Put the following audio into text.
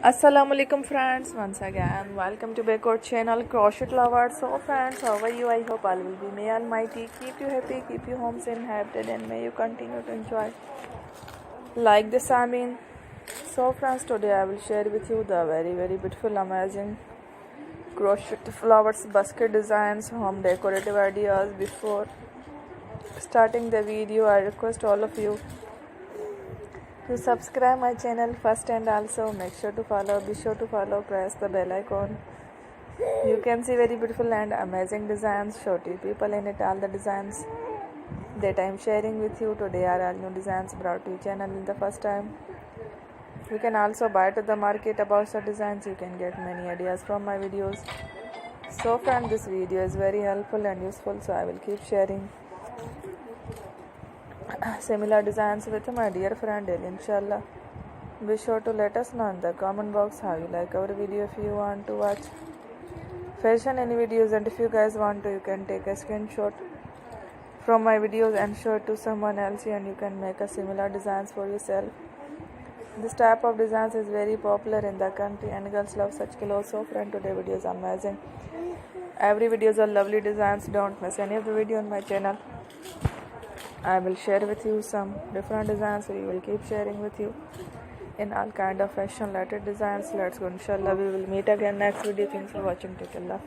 Assalamu alaikum friends, once again welcome to Backward channel Crochet lovers. So friends, how are you? I hope all will be, may almighty keep you happy, keep you home safe and happy, and may you continue to enjoy like this. So friends, today I will share with you the very beautiful amazing crochet flowers basket designs, home decorative ideas. Before starting the video, I request all of you to subscribe my channel first, and also make sure to follow, be sure to follow, press the bell icon. You can see very beautiful and amazing designs, show to people in it. All the designs that I am sharing with you today are all new designs brought to your channel in the first time. You can also buy to the market about the designs. You can get many ideas from my videos. So friend, this video is very helpful and useful, so I will keep sharing similar designs with my dear friend daily, inshallah. Be sure to let us know in the comment box how you like our video. If you want to watch fashion any videos, and if you guys want to, you can take a screenshot from my videos and show it to someone else, and you can make a similar designs for yourself. This type of designs is very popular in the country and girls love such clothes. So friend, today video is amazing. Every videos are lovely designs. Don't miss any of the video on my channel. I will share with you some different designs, so we will keep sharing with you in all kind of fashion related designs. Let's go, inshallah. We will meet again next video. Thanks for watching. Take care.